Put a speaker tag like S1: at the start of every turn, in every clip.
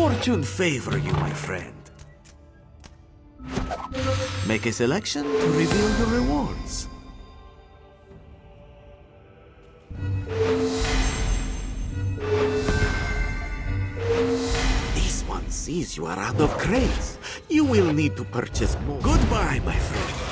S1: fortune favor you, my friend. Make a selection to reveal your rewards. This one sees you are out of crates. You will need to purchase more. Goodbye, my friend.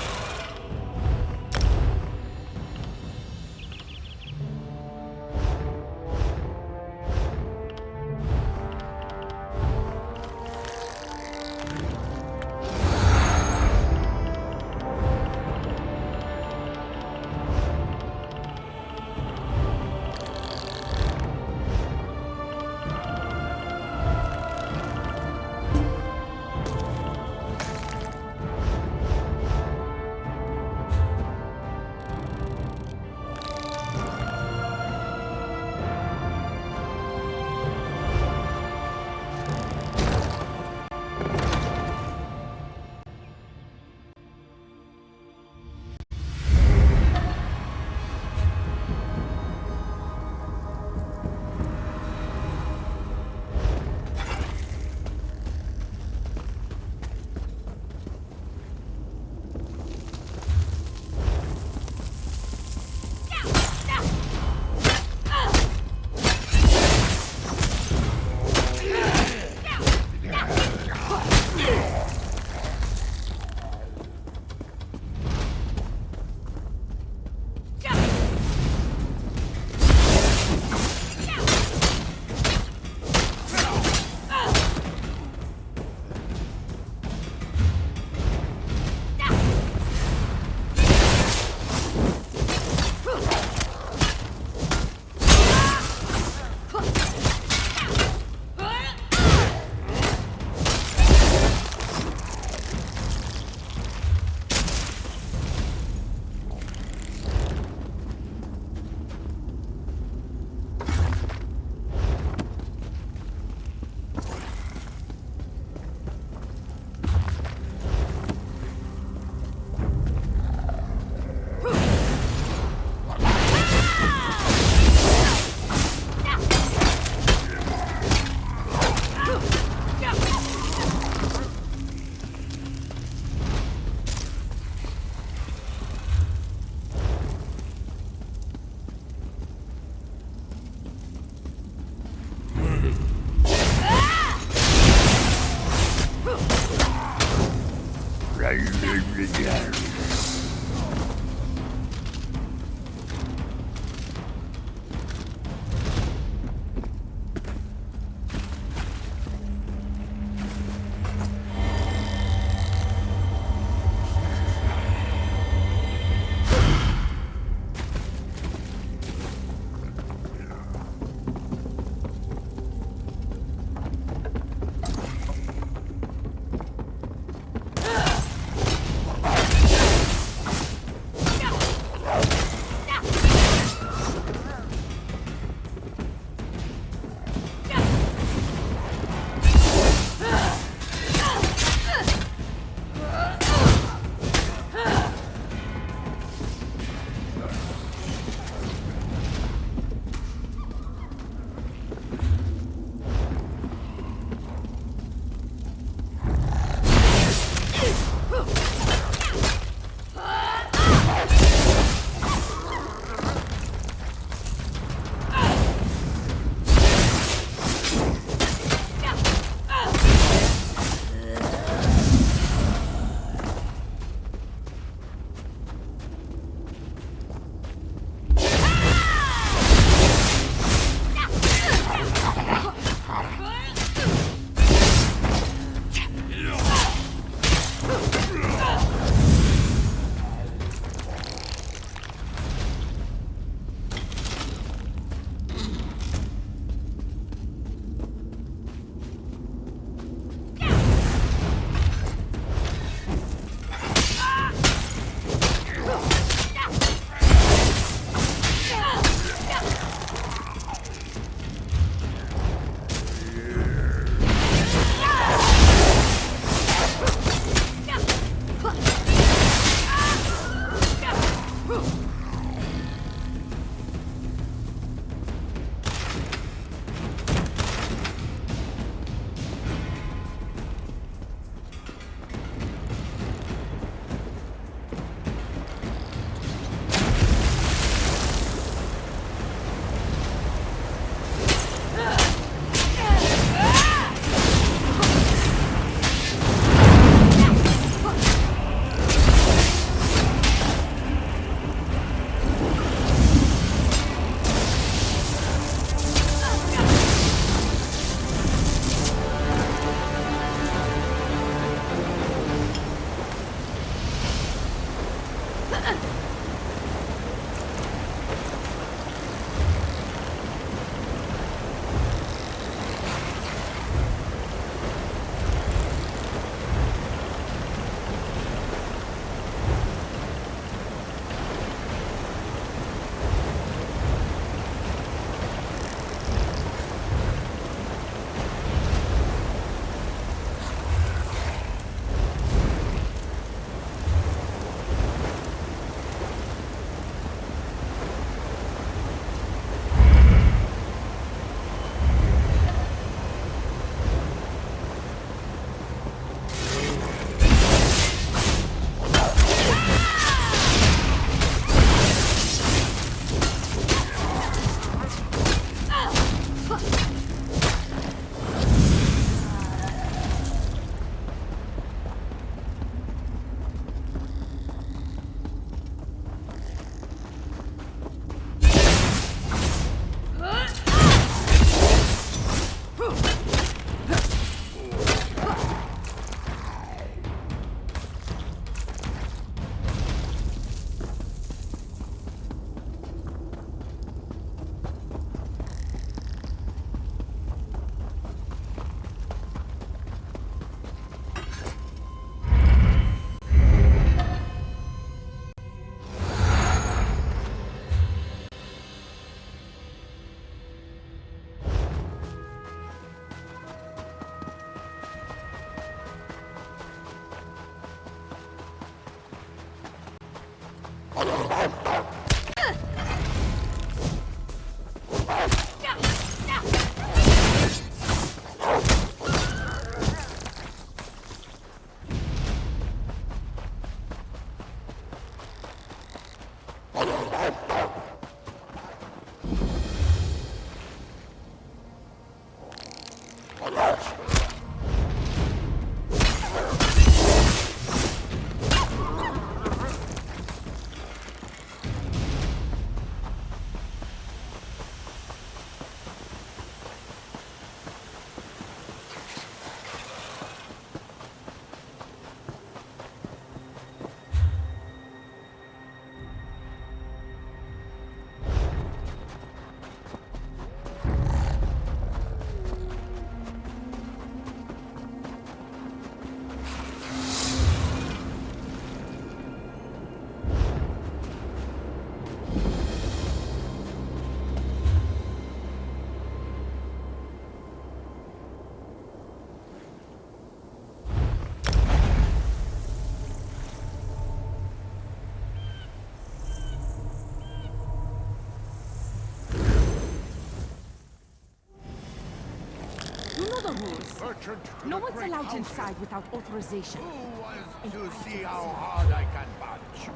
S2: No one's allowed inside without authorization.
S3: Who wants to see how hard I can punch?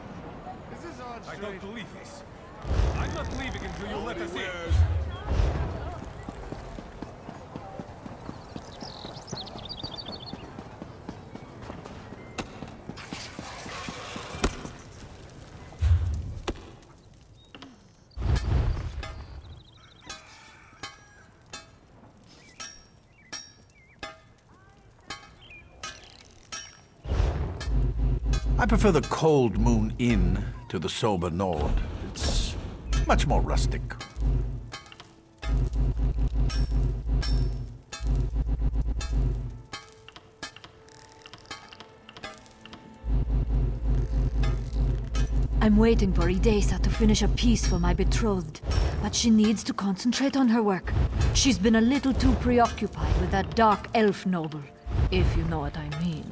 S3: This is odd.
S4: I don't believe this. I'm not leaving until you let us in.
S1: I prefer the Cold Moon Inn to the Sober Nord. It's much more rustic.
S5: I'm waiting for Idesa to finish a piece for my betrothed, but she needs to concentrate on her work. She's been a little too preoccupied with that dark elf noble, if you know what I mean.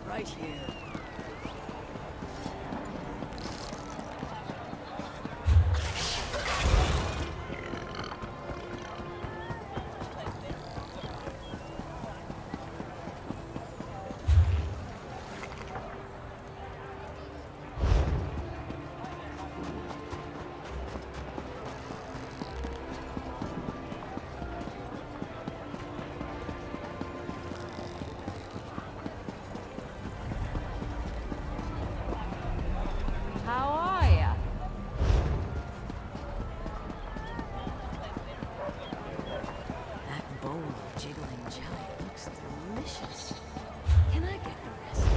S2: Right here. How are ya? That bowl of jiggling jelly looks delicious. Can I get the recipe?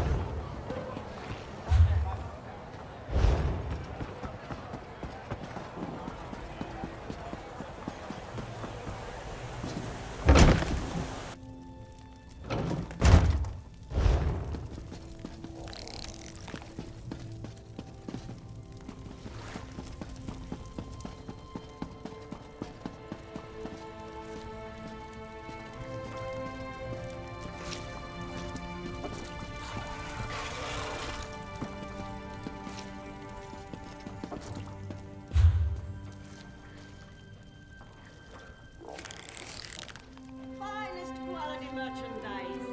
S6: Finest quality merchandise.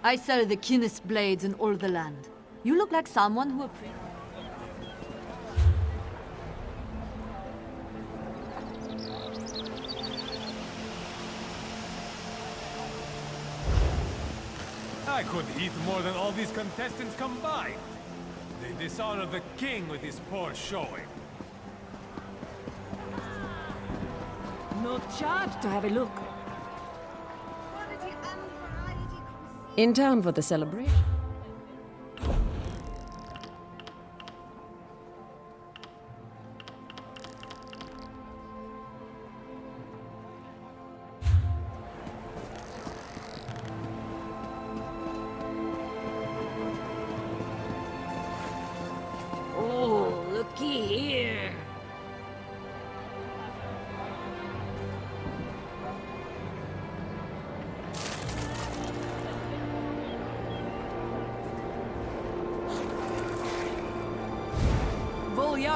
S5: I sell the keenest blades in all the land. You look like someone who appreciates.
S4: I could eat more than all these contestants combined. They dishonor the king with his poor showing.
S2: No charge to have a look.
S6: Quality and variety.
S2: In town for the celebration. Oh, looky here.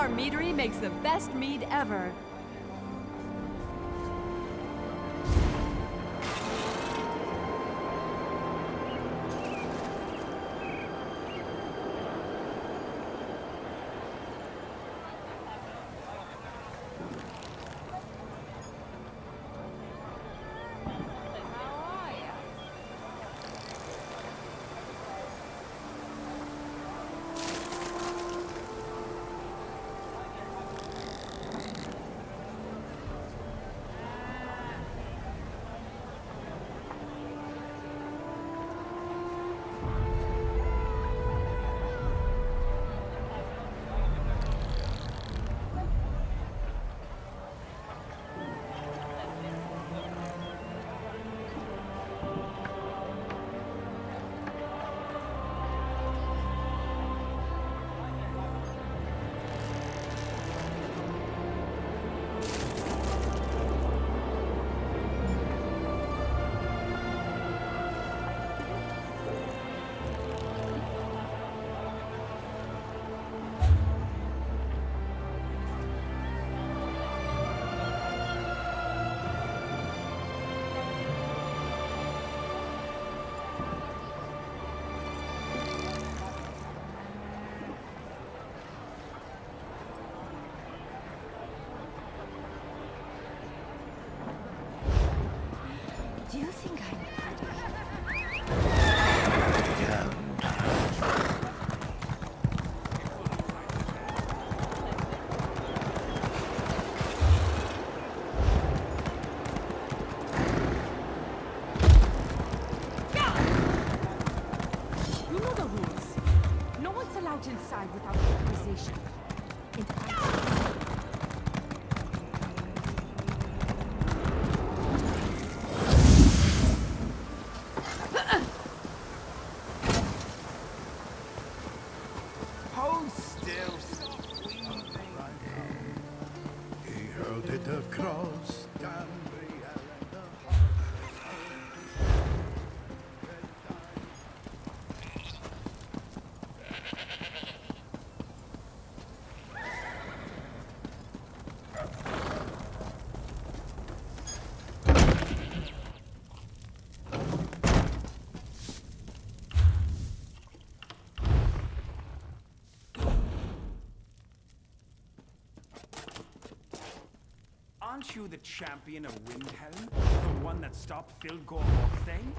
S2: Our meadery makes the best mead ever.
S5: Do you think I'm pretty?
S2: You know the rules. No one's allowed inside without authorization. And
S3: Hold still, stop weaving. He hurled it across Cambria and the
S7: Aren't you the champion of Windhelm? The one that stopped Phil Gorhawk thing?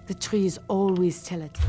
S2: the trees always tell it.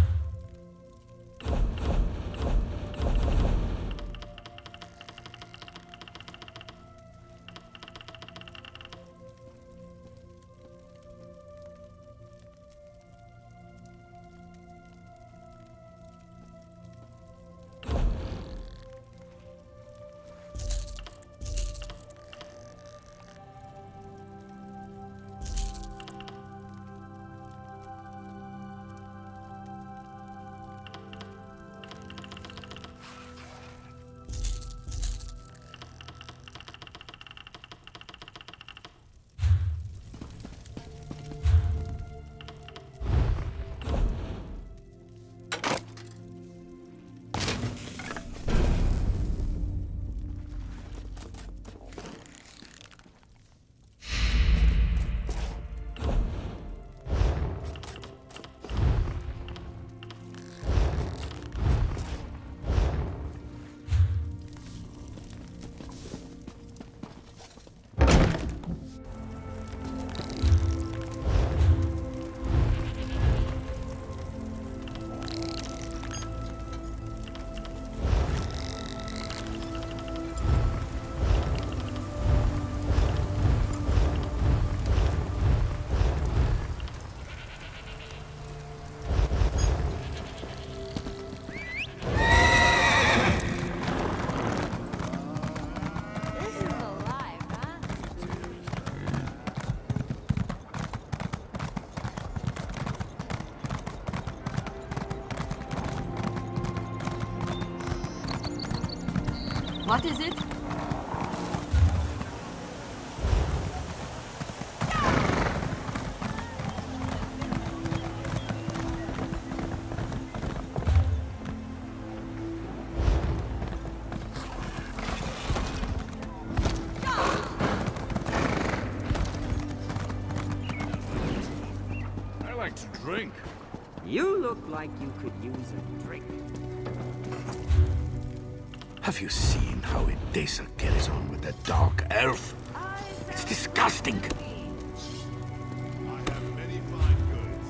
S2: What is it?
S3: I like to drink.
S8: You look like you could use a drink.
S1: Have you seen how Edessa carries on with the Dark Elf? It's disgusting.
S3: I have many fine goods.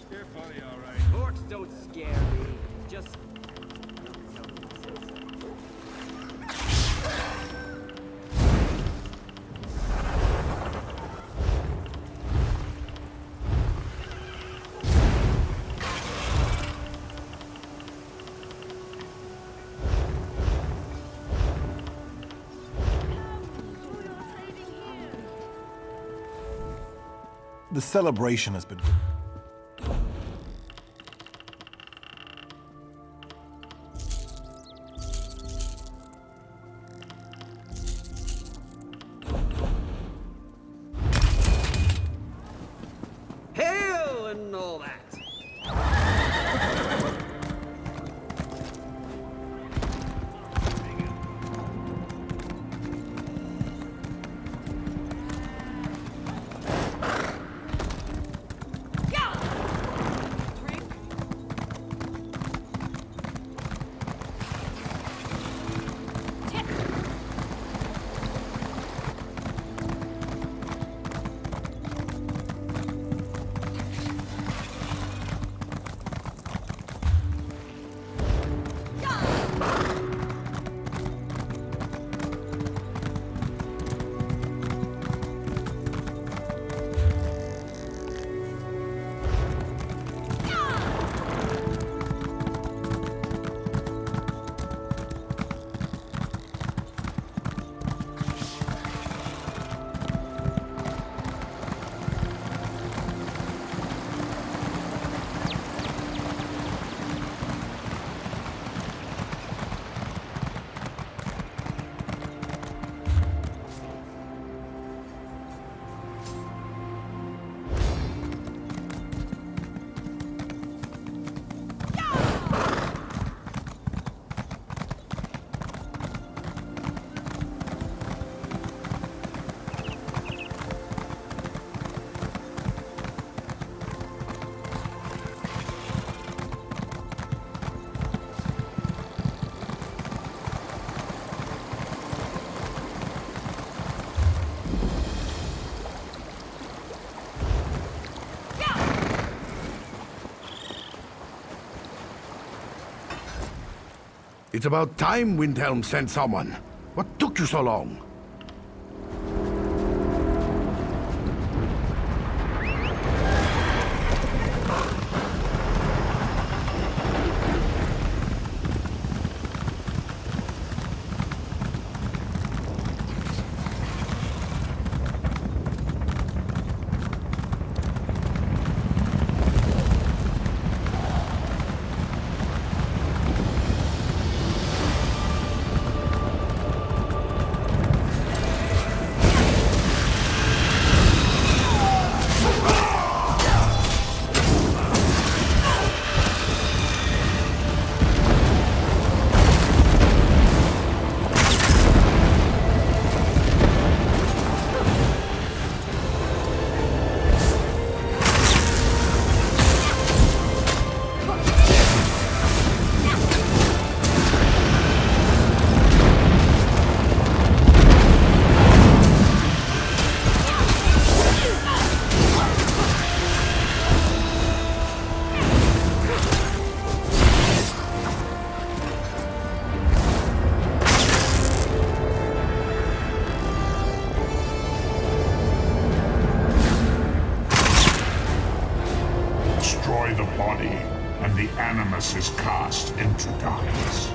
S7: You're funny, all right.
S8: Orcs don't scare me. Just...
S9: The celebration has been good.
S8: Hail and all that.
S3: It's about time Windhelm sent someone. What took you so long?
S10: Destroy the body. and the Animus is cast into darkness.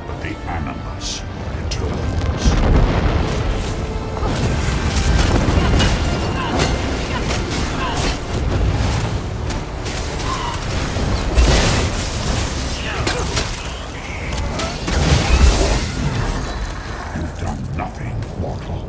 S10: But the Animus returns. You've done nothing, mortal.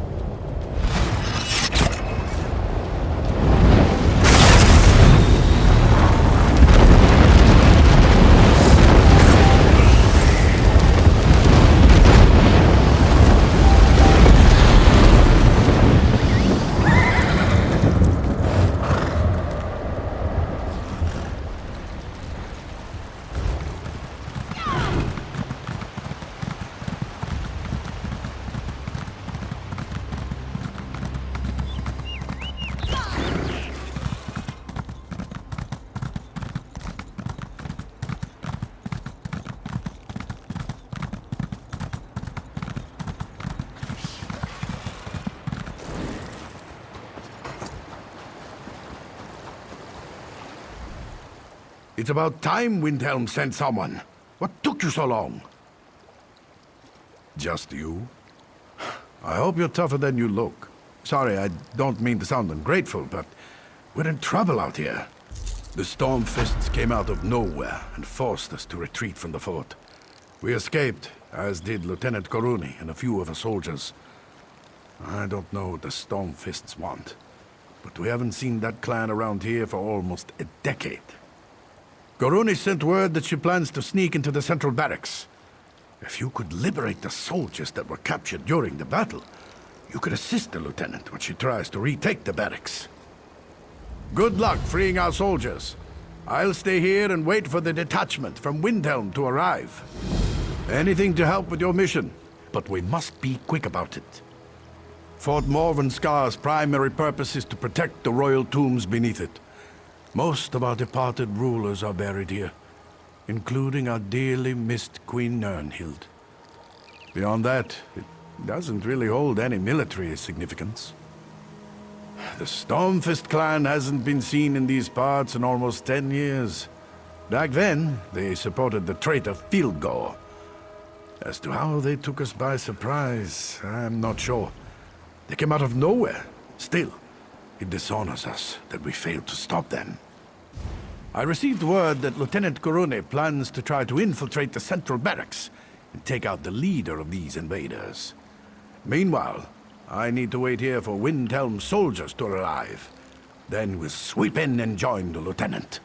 S3: It's about time Windhelm sent someone. What took you so long? Just you? I hope you're tougher than you look. Sorry, I don't mean to sound ungrateful, but we're in trouble out here. The Storm Fists came out of nowhere and forced us to retreat from the fort. We escaped, as did Lieutenant Koruni and a few of her soldiers. I don't know what the Storm Fists want, but we haven't seen that clan around here for almost a decade. Koruni sent word that she plans to sneak into the central barracks. If you could liberate the soldiers that were captured during the battle, you could assist the lieutenant when she tries to retake the barracks. Good luck freeing our soldiers. I'll stay here and wait for the detachment from Windhelm to arrive. Anything to help with your mission, but we must be quick about it. Fort Morvenskar's primary purpose is to protect the royal tombs beneath it. Most of our departed rulers are buried here, including our dearly missed Queen Nirnhild. Beyond that, it doesn't really hold any military significance. The Stormfist clan hasn't been seen in these parts in almost 10 years. Back then, they supported the traitor Fildgor. As to how they took us by surprise, I'm not sure. They came out of nowhere. Still, it dishonors us that we failed to stop them. I received word that Lieutenant Korune plans to try to infiltrate the central barracks and take out the leader of these invaders. Meanwhile, I need to wait here for Windhelm's soldiers to arrive. Then we'll sweep in and join the lieutenant.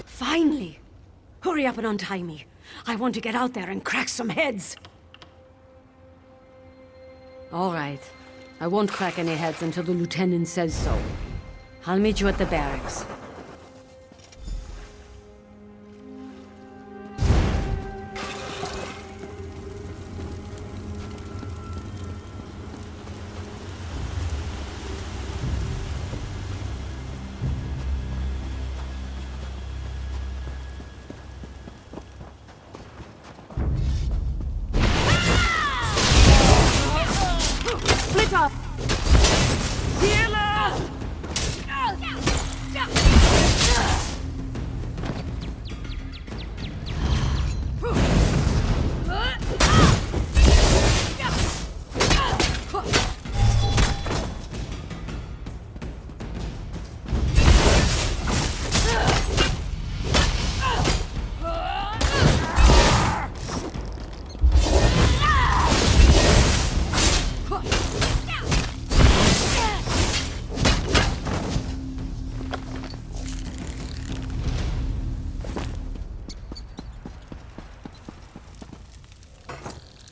S2: Finally! Hurry up and untie me. I want to get out there and crack some heads. All right. I won't crack any heads until the lieutenant says so. I'll meet you at the barracks. Split up!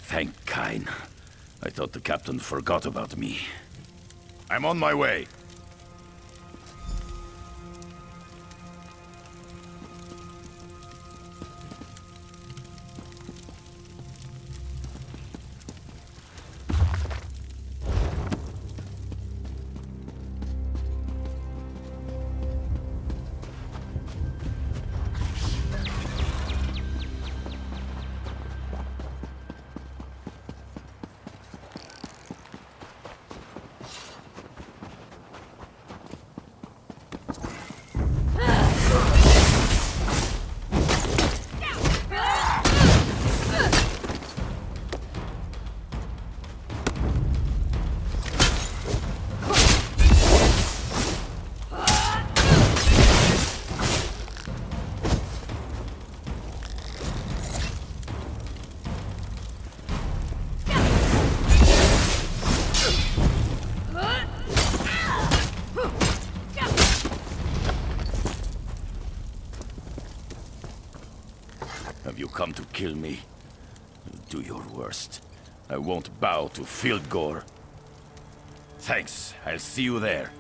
S3: Thank Kain. I thought the captain forgot about me. I'm on my way. Have you come to kill me? Do your worst. I won't bow to field gore. Thanks. I'll see you there.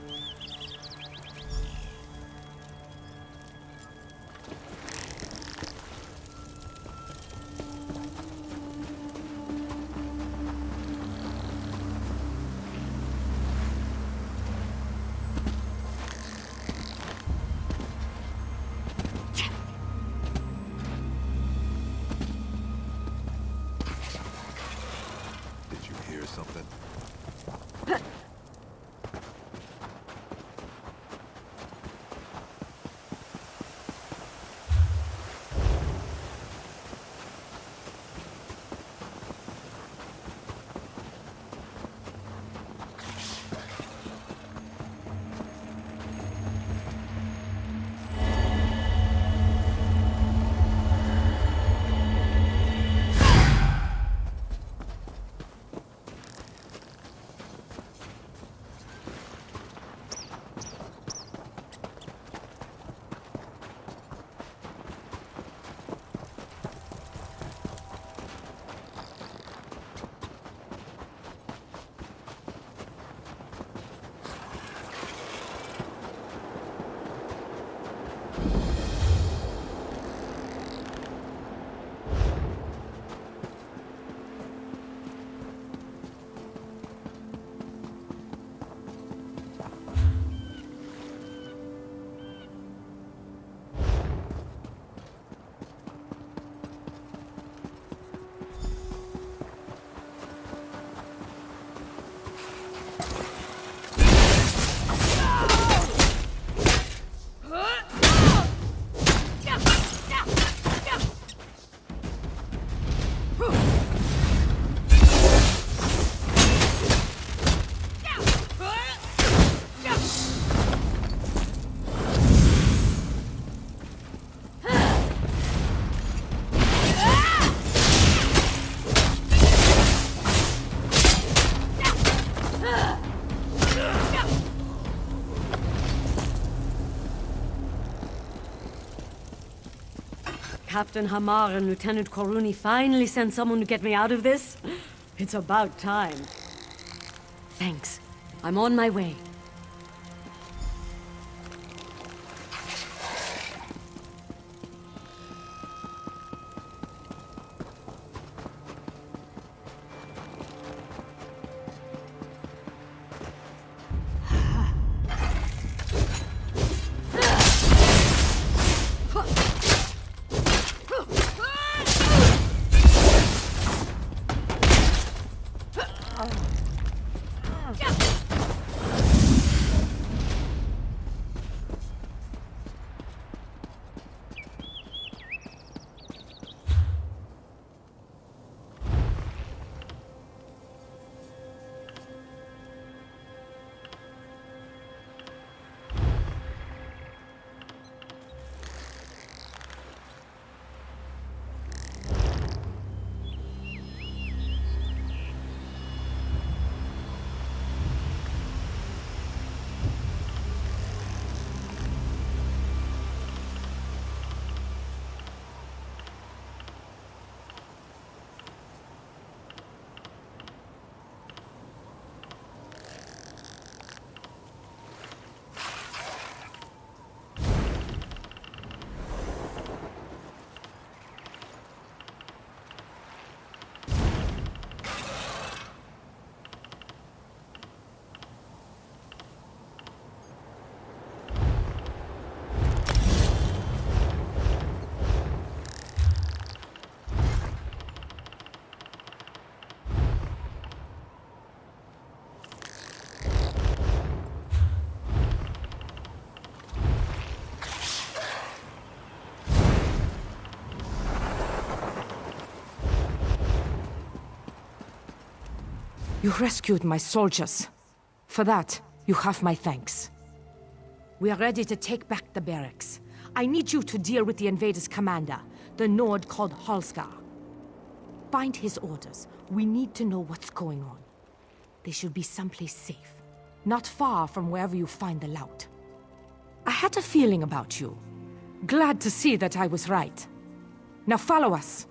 S2: Captain Hamar and Lieutenant Koruni finally sent someone to get me out of this? It's about time. Thanks. I'm on my way.
S11: You rescued my soldiers. For that, you have my thanks. We are ready to take back the barracks. I need you to deal with the invaders' commander, the Nord called Halskar. Find his orders. We need to know what's going on. They should be someplace safe, not far from wherever you find the lout. I had a feeling about you. Glad to see that I was right. Now follow us.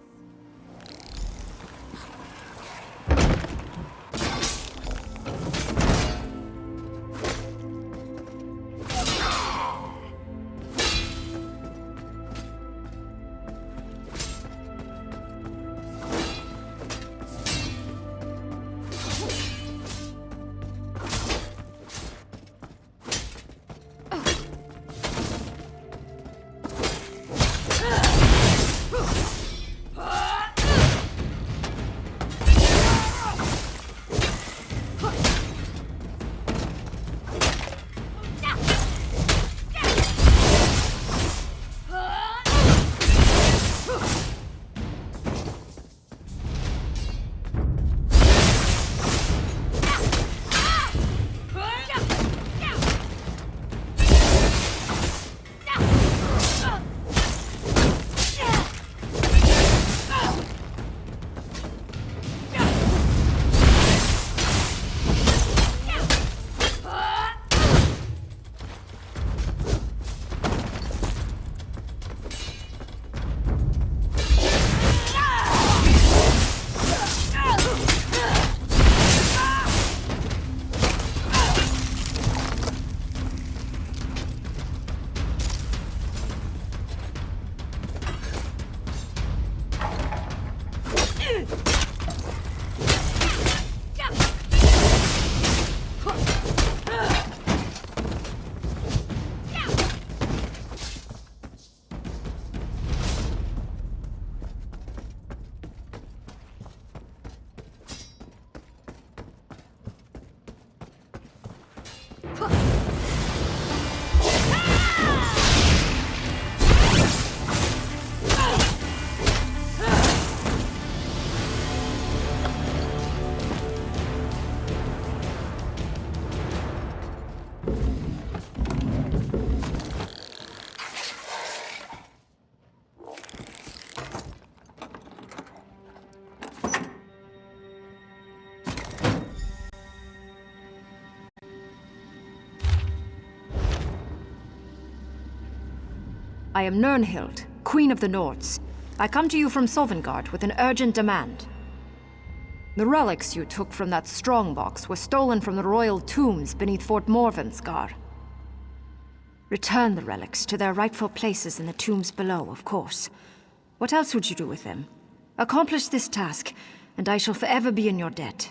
S12: I am Nirnhild, Queen of the Nords. I come to you from Sovngarde with an urgent demand. The relics you took from that strongbox were stolen from the royal tombs beneath Fort Morvenskar. Return the relics to their rightful places in the tombs below, of course. What else would you do with them? Accomplish this task, and I shall forever be in your debt.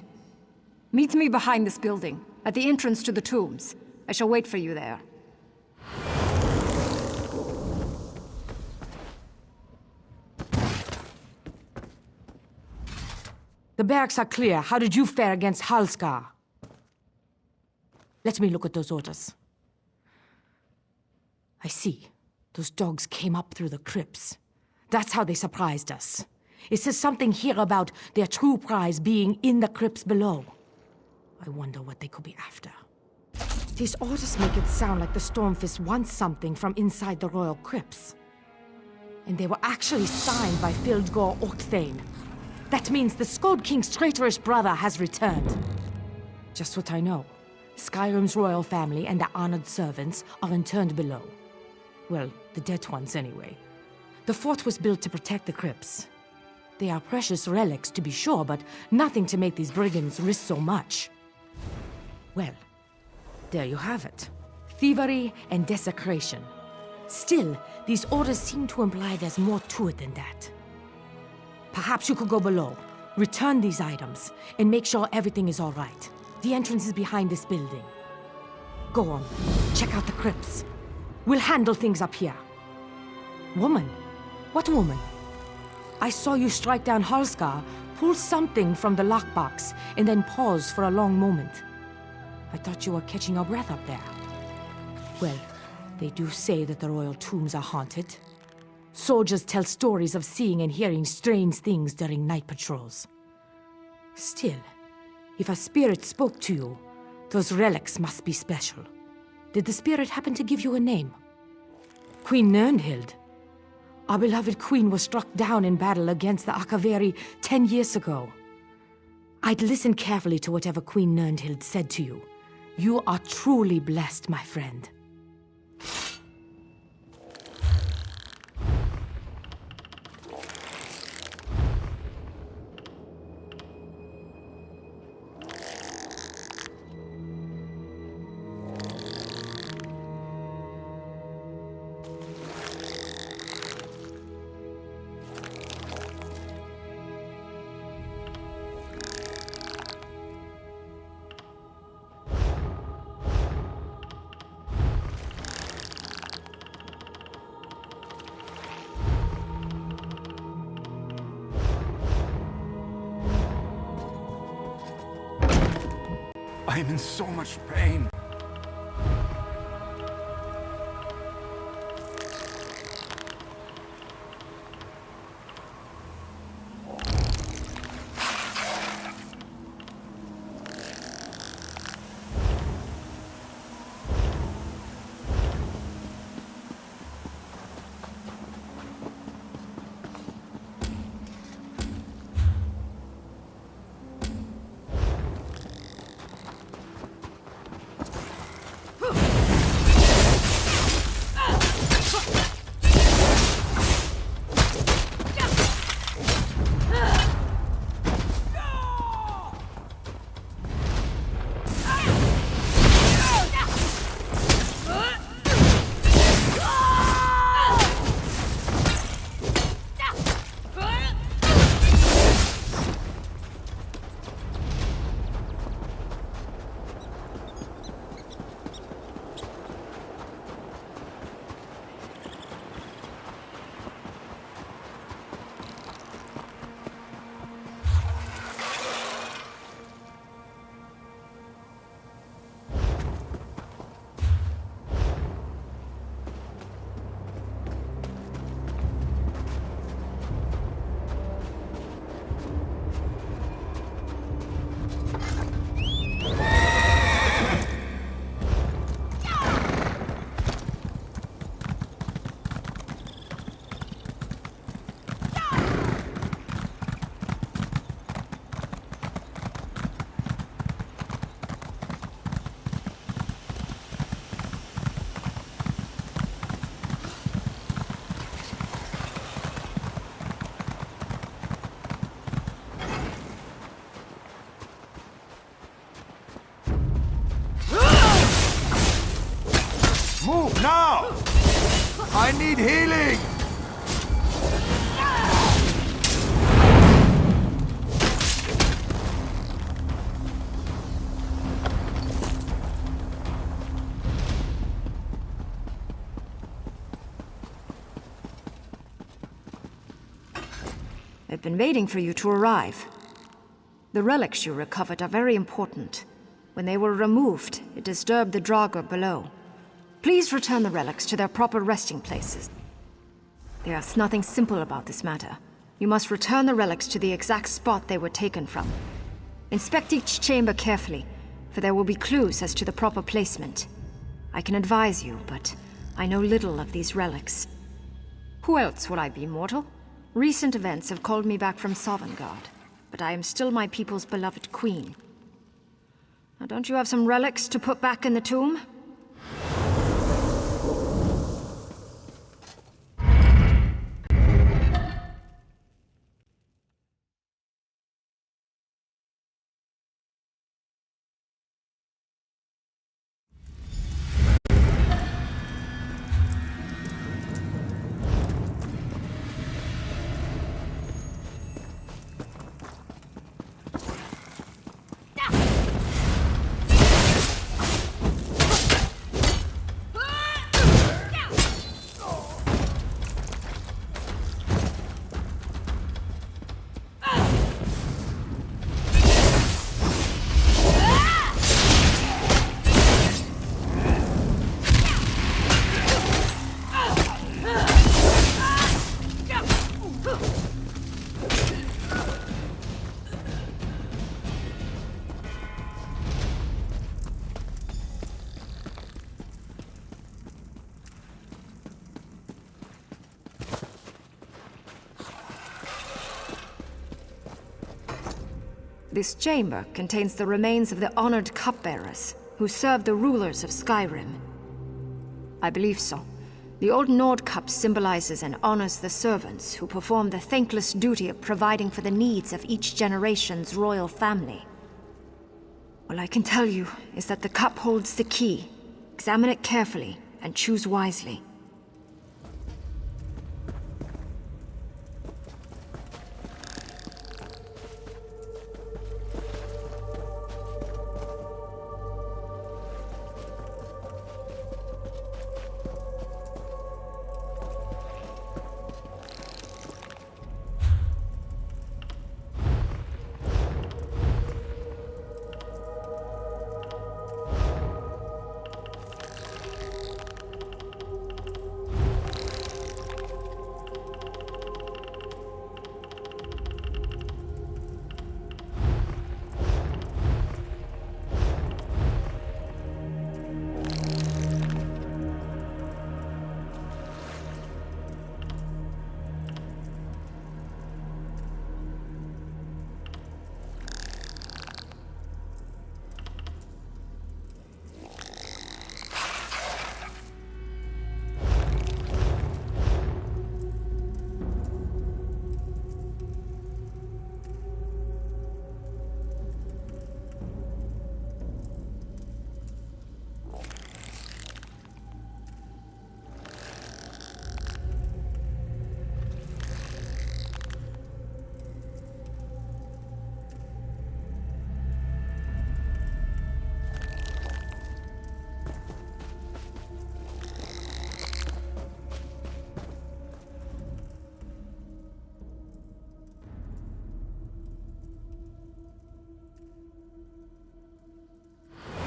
S12: Meet me behind this building, at the entrance to the tombs. I shall wait for you there.
S11: The barracks are clear. How did you fare against Halskar? Let me look at those orders. I see. Those dogs came up through the crypts. That's how they surprised us. It says something here about their true prize being in the crypts below. I wonder what they could be after. These orders make it sound like the Stormfist wants something from inside the royal crypts. And they were actually signed by Fildgor Orkthane. That means the Skald King's traitorous brother has returned. Just what I know. Skyrim's royal family and their honored servants are interned below. Well, the dead ones anyway. The fort was built to protect the crypts. They are precious relics to be sure, but nothing to make these brigands risk so much. Well, there you have it. Thievery and desecration. Still, these orders seem to imply there's more to it than that. Perhaps you could go below, return these items, and make sure everything is all right. The entrance is behind this building. Go on, check out the crypts. We'll handle things up here. Woman? What woman? I saw you strike down Halskar, pull something from the lockbox, and then pause for a long moment. I thought you were catching your breath up there. Well, they do say that the royal tombs are haunted. Soldiers tell stories of seeing and hearing strange things during night patrols. Still, If a spirit spoke to you, those relics must be special. Did the spirit happen to give you a name? Queen Nirnhild. Our beloved queen was struck down in battle against the Akaveri 10 years ago. I'd listen carefully to whatever Queen Nirnhild said to you. You are truly blessed, my friend.
S7: I'm in so much pain.
S3: Move now! I need healing!
S12: I've been waiting for you to arrive. The relics you recovered are very important. When they were removed, it disturbed the Draugr below. Please return the relics to their proper resting places. There's nothing simple about this matter. You must return the relics to the exact spot they were taken from. Inspect each chamber carefully, for there will be clues as to the proper placement. I can advise you, but I know little of these relics. Who else would I be, mortal? Recent events have called me back from Sovngarde, but I am still my people's beloved queen. Now, don't you have some relics to put back in the tomb? This chamber contains the remains of the honored cupbearers who served the rulers of Skyrim. I believe so. The old Nord cup symbolizes and honors the servants who perform the thankless duty of providing for the needs of each generation's royal family. All I can tell you is that the cup holds the key. Examine it carefully and choose wisely.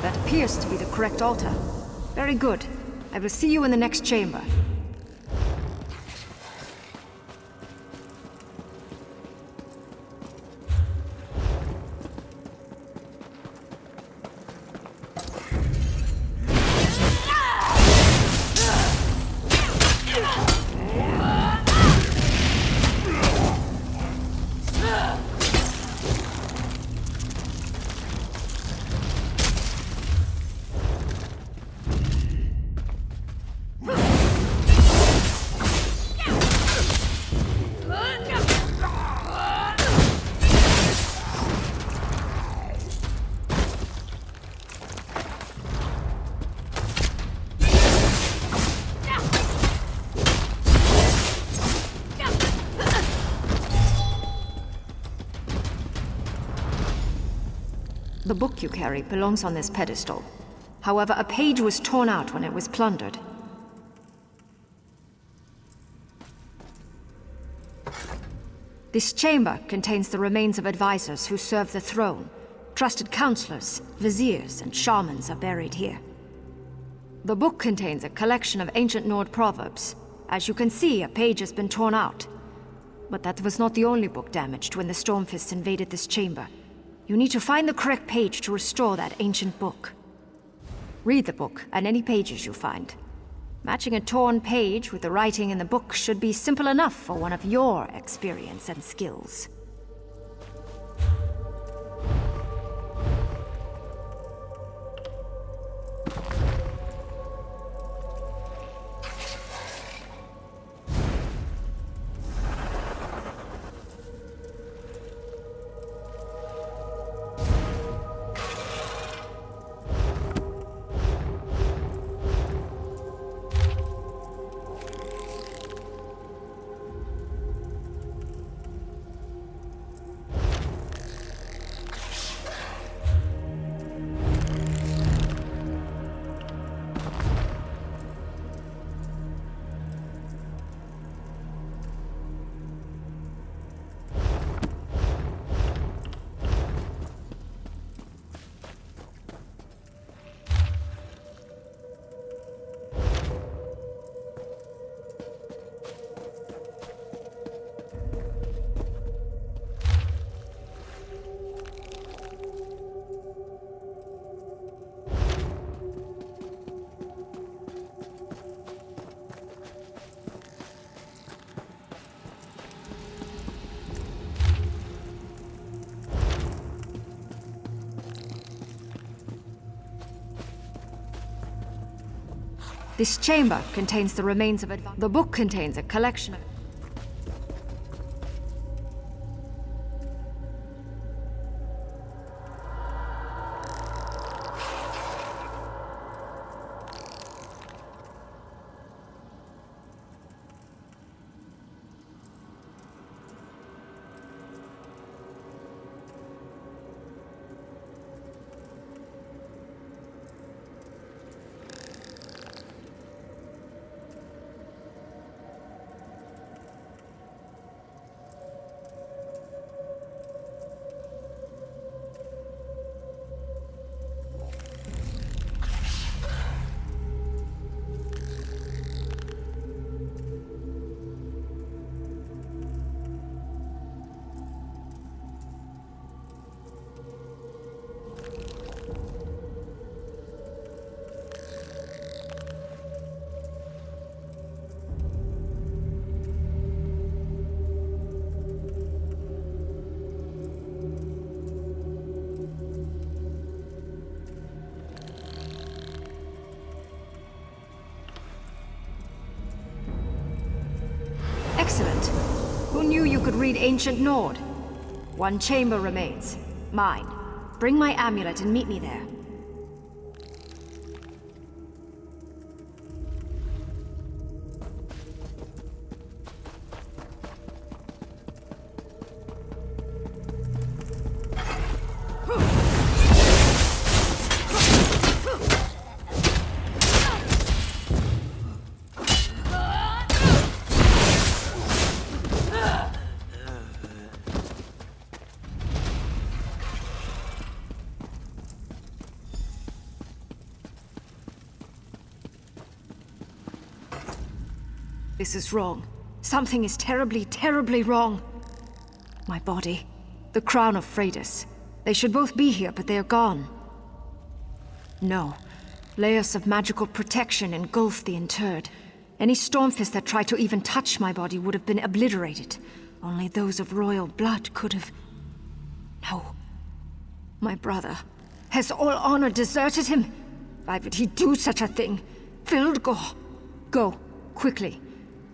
S12: That appears to be the correct altar. Very good. I will see you in the next chamber. The book you carry belongs on this pedestal. However, a page was torn out when it was plundered. This chamber contains the remains of advisors who served the throne. Trusted counselors, viziers, and shamans are buried here. The book contains a collection of ancient Nord proverbs. As you can see, a page has been torn out. But that was not the only book damaged when the Stormfists invaded this chamber. You need to find the correct page to restore that ancient book. Read the book and any pages you find. Matching a torn page with the writing in the book should be simple enough for one of your experience and skills. This chamber contains the remains of the book contains a collection of... Excellent. Who knew you could read ancient Nord? One chamber remains. Mine. Bring my amulet and meet me there. This is wrong. Something is terribly, terribly wrong. My body, the crown of Freydis. They should both be here, but they are gone. No. Layers of magical protection engulf the interred. Any stormfist that tried to even touch my body would have been obliterated. Only those of royal blood could have... No. My brother. Has all honor deserted him? Why would he do such a thing? Fildgor! Go, quickly.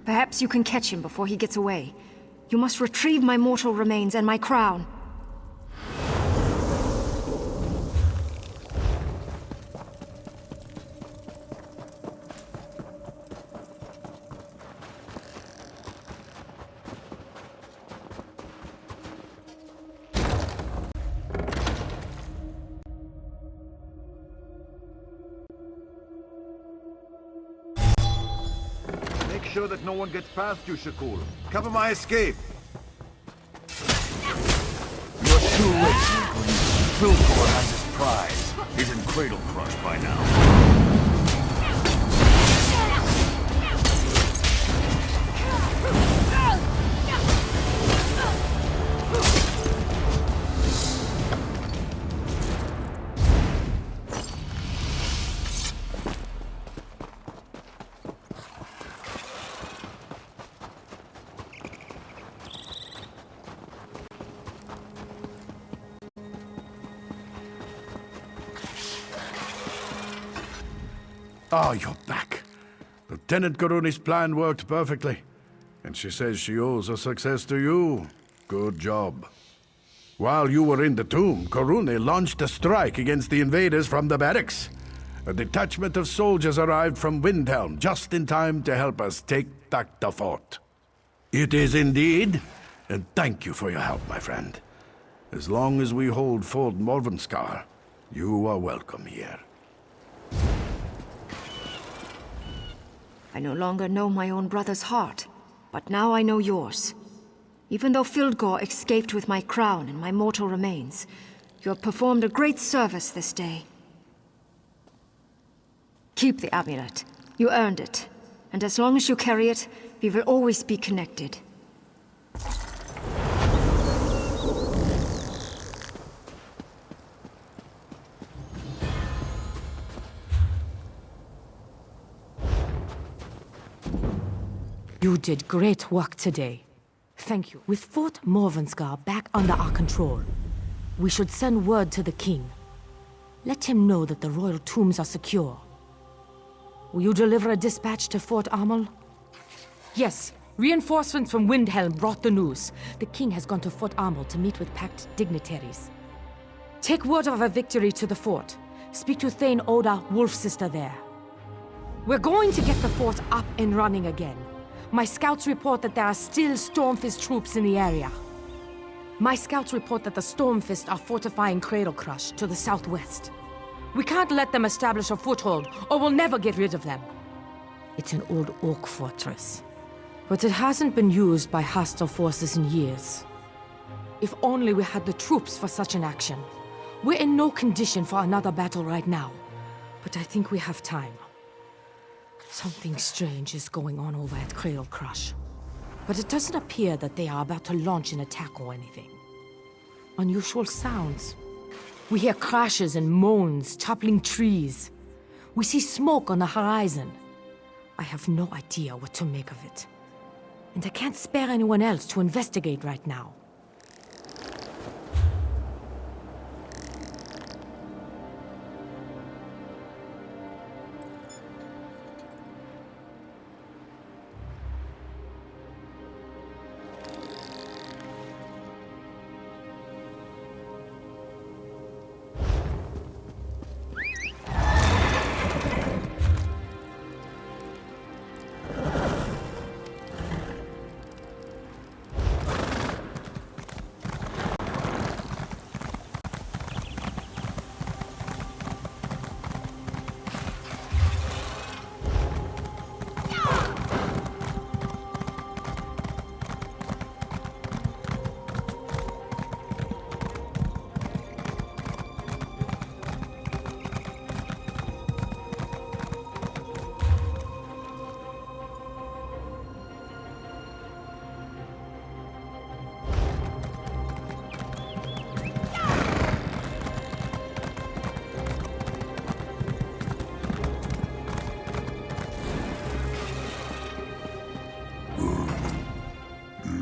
S12: Perhaps you can catch him before he gets away. You must retrieve my mortal remains and my crown.
S13: Sure that no one gets past you, Shakur. Cover my escape.
S14: You're too late. Fildgor has his prize. He's in Cradle Crush by now.
S3: Ah, you're back. Lieutenant Karuni's plan worked perfectly. And she says she owes her success to you. Good job. While you were in the tomb, Karuni launched a strike against the invaders from the barracks. A detachment of soldiers arrived from Windhelm just in time to help us take back the fort. It is indeed, and thank you for your help, my friend. As long as we hold Fort Morvenskar, you are welcome here.
S12: I no longer know my own brother's heart, but now I know yours. Even though Fildgor escaped with my crown and my mortal remains, you have performed a great service this day. Keep the amulet. You earned it. And as long as you carry it, we will always be connected.
S11: You did great work today. Thank you. With Fort Morvenskar back under our control, we should send word to the king. Let him know that the royal tombs are secure. Will you deliver a dispatch to Fort Amal? Yes. Reinforcements from Windhelm brought the news. The king has gone to Fort Amal to meet with packed dignitaries. Take word of a victory to the fort. Speak to Thane Oda, Wolf's sister there. We're going to get the fort up and running again. My scouts report that there are still Stormfist troops in the area. My scouts report that the Stormfist are fortifying Cradle Crush to the southwest. We can't let them establish a foothold, or we'll never get rid of them. It's an old oak fortress, but it hasn't been used by hostile forces in years. If only we had the troops for such an action. We're in no condition for another battle right now, but I think we have time. Something strange is going on over at Cradle Crush, but it doesn't appear that they are about to launch an attack or anything. Unusual sounds. We hear crashes and moans, toppling trees. We see smoke on the horizon. I have no idea what to make of it. And I can't spare anyone else to investigate right now.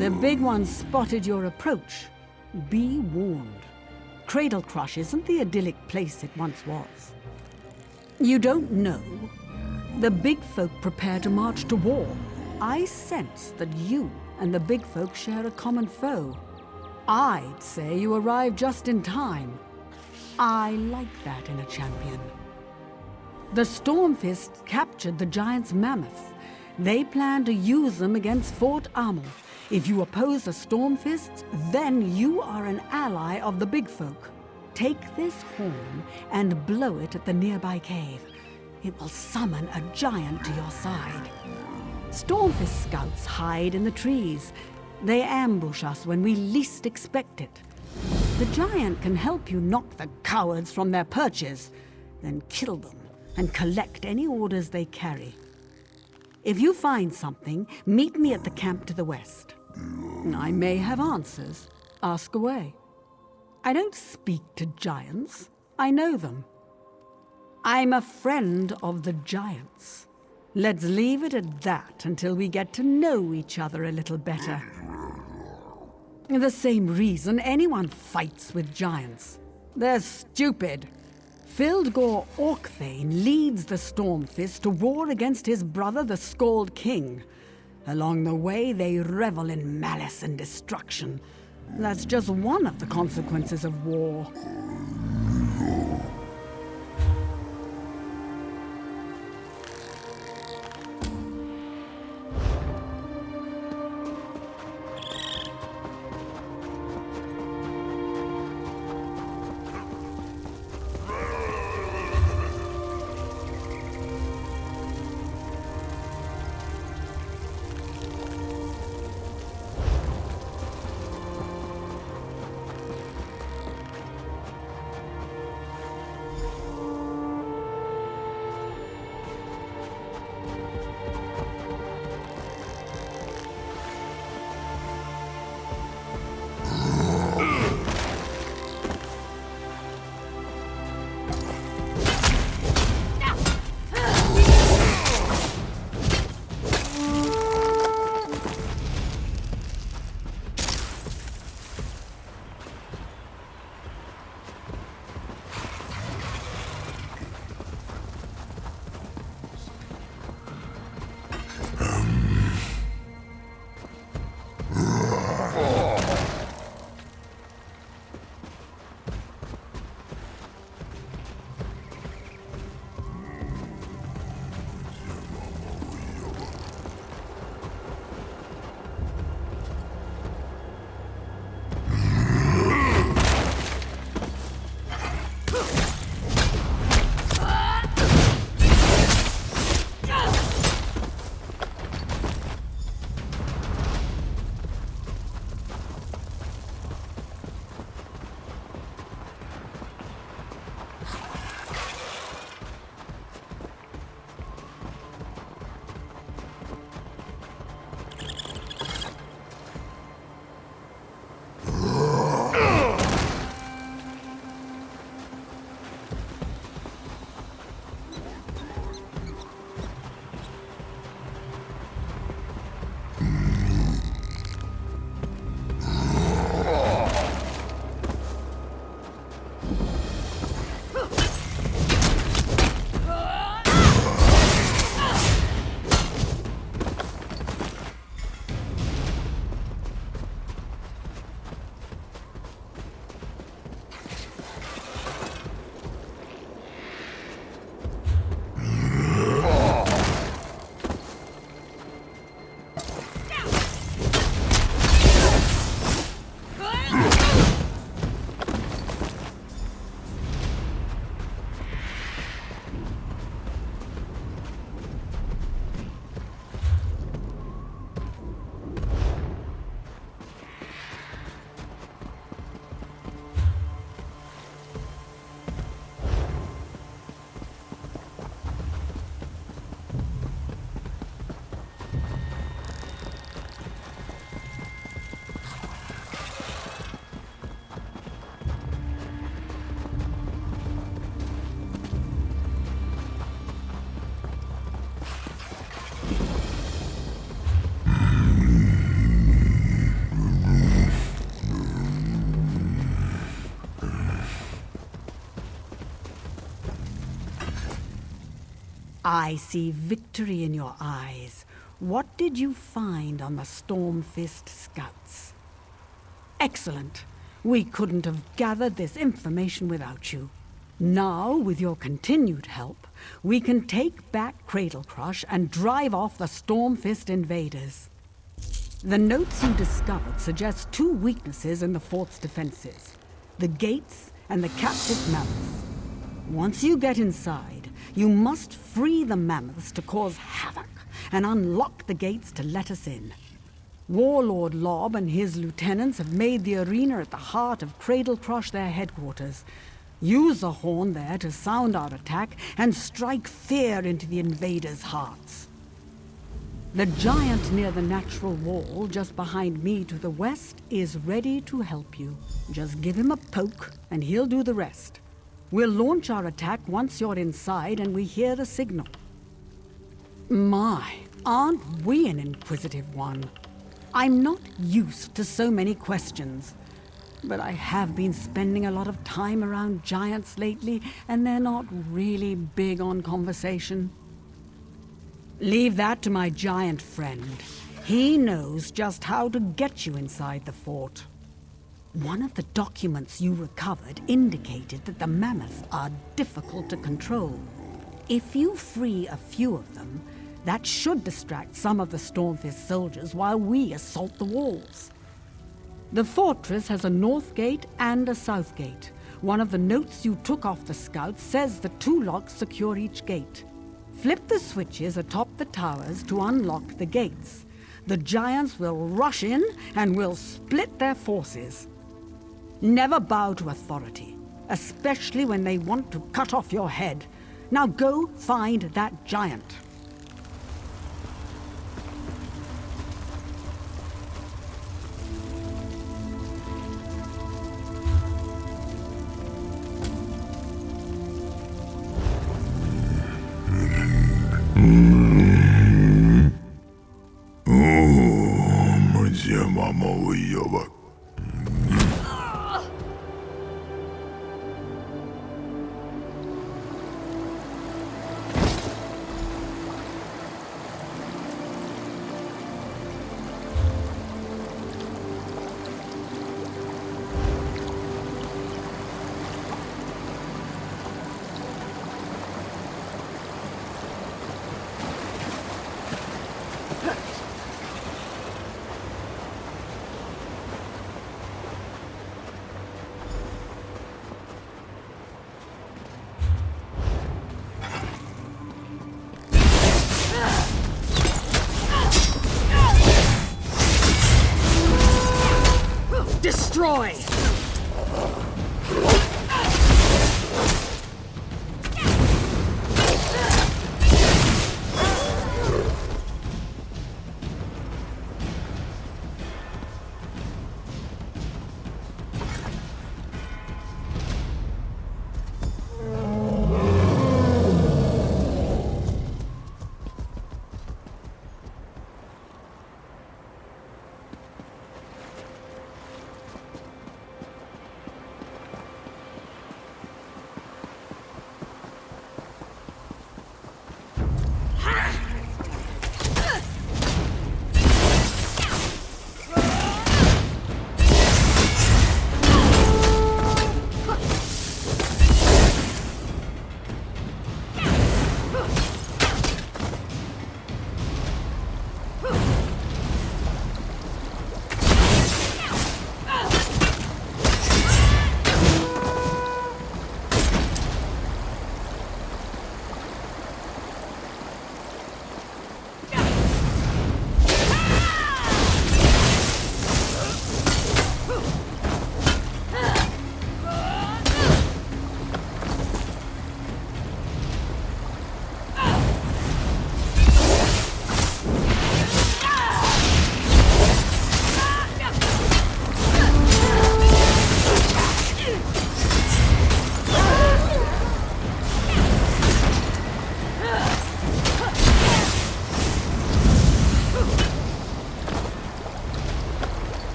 S15: The big one spotted your approach. Be warned. Cradle Crush isn't the idyllic place it once was. You don't know? The big folk prepare to march to war. I sense that you and the big folk share a common foe. I'd say you arrived just in time. I like that in a champion. The Stormfist captured the giant's mammoths. They plan to use them against Fort Amal. If you oppose the Stormfists, then you are an ally of the big folk. Take this horn and blow it at the nearby cave. It will summon a giant to your side. Stormfist scouts hide in the trees. They ambush us when we least expect it. The giant can help you knock the cowards from their perches, then kill them and collect any orders they carry. If you find something, meet me at the camp to the west. I may have answers. Ask away. I don't speak to giants. I know them. I'm a friend of the giants. Let's leave it at that until we get to know each other a little better. The same reason anyone fights with giants. They're stupid. Fildgor Orcthane leads the Stormfist to war against his brother, the Scald King. Along the way, they revel in malice and destruction. That's just one of the consequences of war. I see victory in your eyes. What did you find on the Stormfist scouts? Excellent. We couldn't have gathered this information without you. Now, with your continued help, we can take back Cradle Crush and drive off the Stormfist invaders. The notes you discovered suggest two weaknesses in the fort's defenses: the gates and the captive mammoths. Once you get inside, you must free the mammoths to cause havoc and unlock the gates to let us in. Warlord Lob and his lieutenants have made the arena at the heart of Cradle Crush their headquarters. Use the horn there to sound our attack and strike fear into the invaders' hearts. The giant near the natural wall, just behind me to the west, is ready to help you. Just give him a poke and he'll do the rest. We'll launch our attack once you're inside and we hear the signal. My, aren't we an inquisitive one? I'm not used to so many questions, but I have been spending a lot of time around giants lately, and they're not really big on conversation. Leave that to my giant friend. He knows just how to get you inside the fort. One of the documents you recovered indicated that the mammoths are difficult to control. If you free a few of them, that should distract some of the Stormfist soldiers while we assault the walls. The fortress has a north gate and a south gate. One of the notes you took off the scouts says the two locks secure each gate. Flip the switches atop the towers to unlock the gates. The giants will rush in and will split their forces. Never bow to authority, especially when they want to cut off your head. Now go find that giant.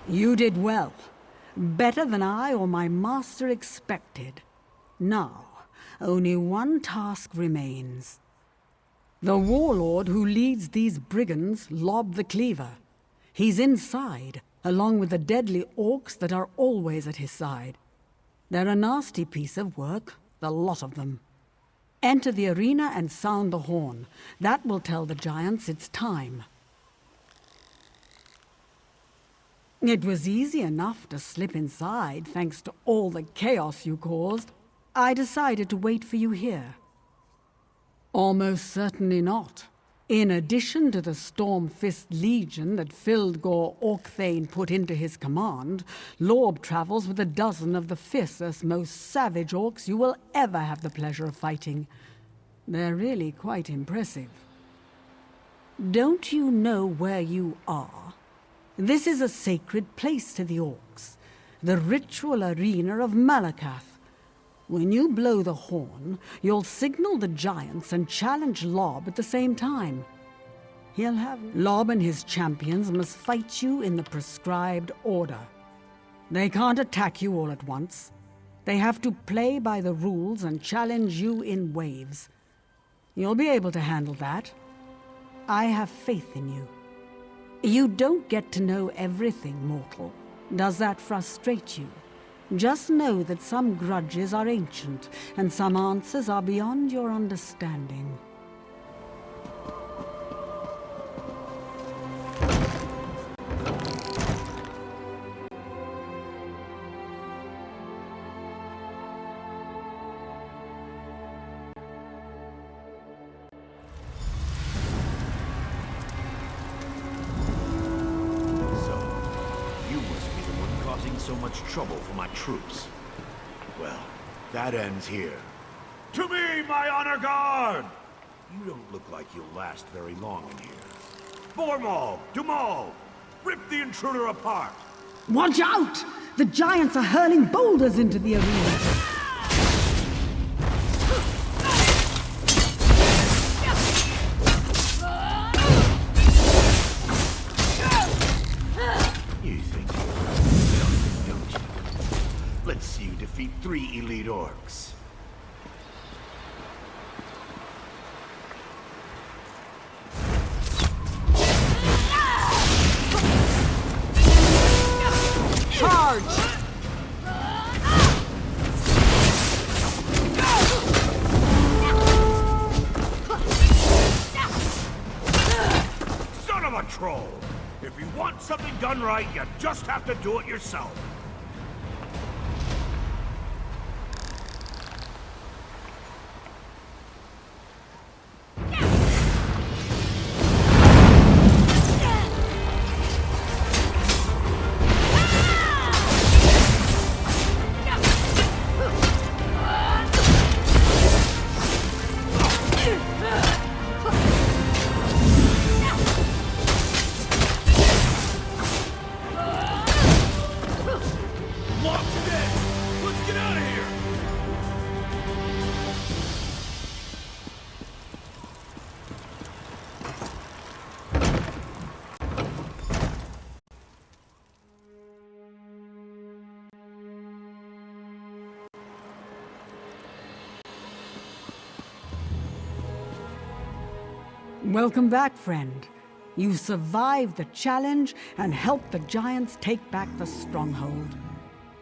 S15: You did well. Better than I or my master expected. Now, only one task remains. The warlord who leads these brigands, Lob the Cleaver. He's inside, along with the deadly orcs that are always at his side. They're a nasty piece of work, the lot of them. Enter the arena and sound the horn. That will tell the giants it's time. It was easy enough to slip inside, thanks to all the chaos you caused. I decided to wait for you here. Almost certainly not. In addition to the Stormfist Legion that Fildgor Orcthane put into his command, Lorb travels with a dozen of the fiercest, most savage orcs you will ever have the pleasure of fighting. They're really quite impressive. Don't you know where you are? This is a sacred place to the orcs, the ritual arena of Malakath. When you blow the horn, you'll signal the giants and challenge Lob at the same time. Lob and his champions must fight you in the prescribed order. They can't attack you all at once. They have to play by the rules and challenge you in waves. You'll be able to handle that. I have faith in you. You don't get to know everything, mortal. Does that frustrate you? Just know that some grudges are ancient, and some answers are beyond your understanding.
S14: So much trouble for my troops.
S1: Well, that ends here.
S14: To me, my honor guard! You don't look like you'll last very long in here. Bormal, Dumal, rip the intruder apart!
S15: Watch out! The giants are hurling boulders into the arena.
S1: Let's see you defeat 3 elite orcs.
S15: Charge!
S14: Son of a troll! If you want something done right, you just have to do it yourself.
S15: Welcome back, friend. You survived the challenge and helped the giants take back the stronghold.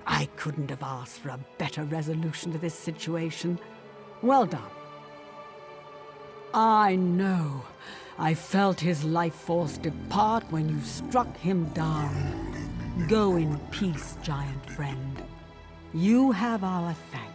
S15: I couldn't have asked for a better resolution to this situation. Well done. I know. I felt his life force depart when you struck him down. Go in peace, giant friend. You have our thanks.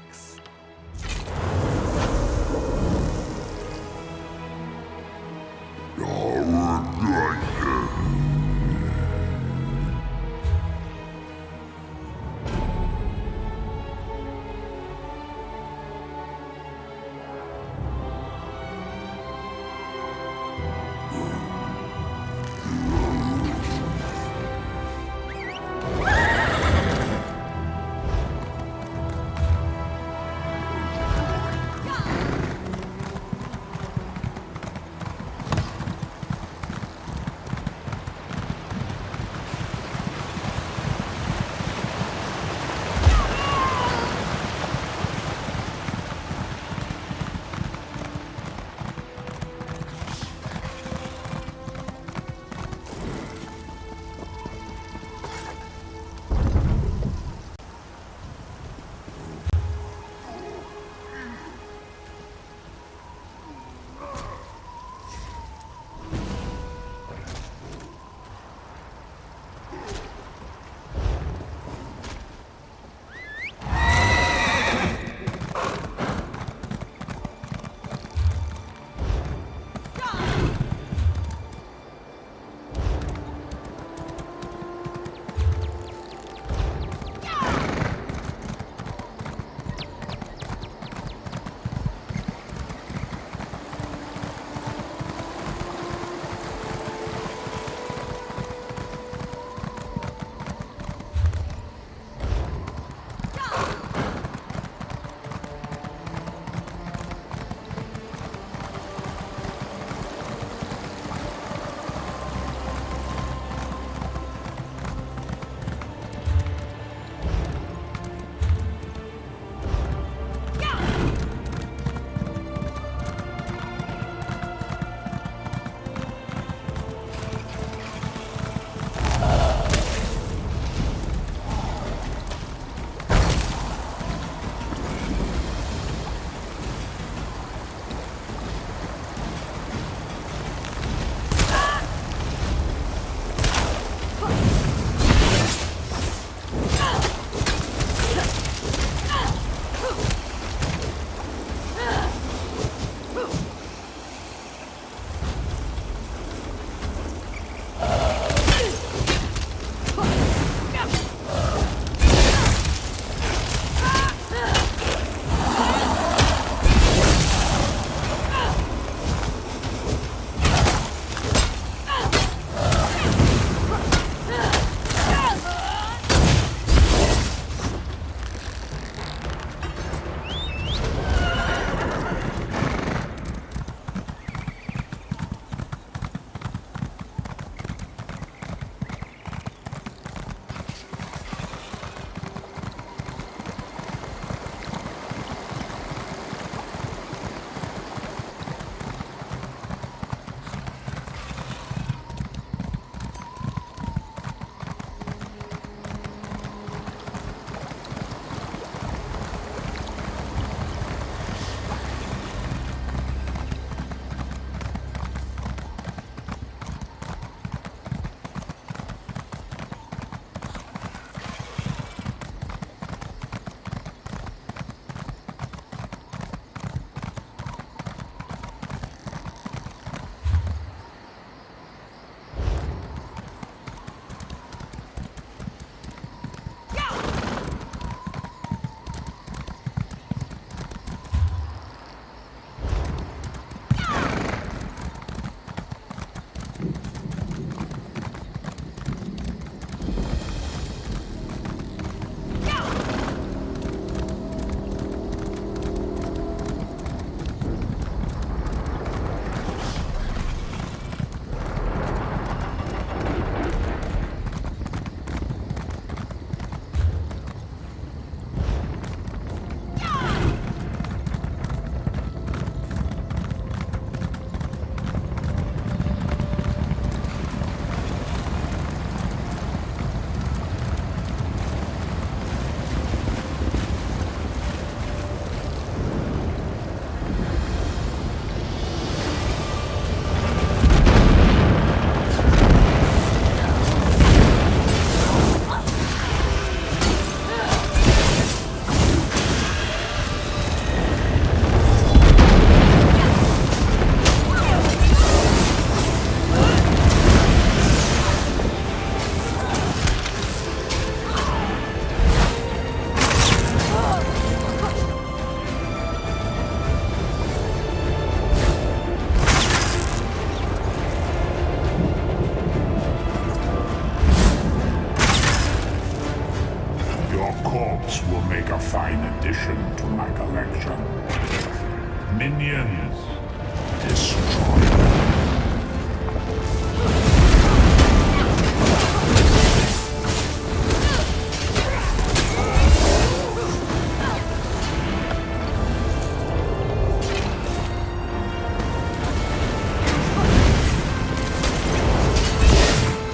S10: Minions, destroy them.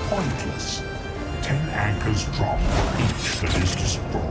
S10: Pointless. 10 anchors drop for each that is destroyed.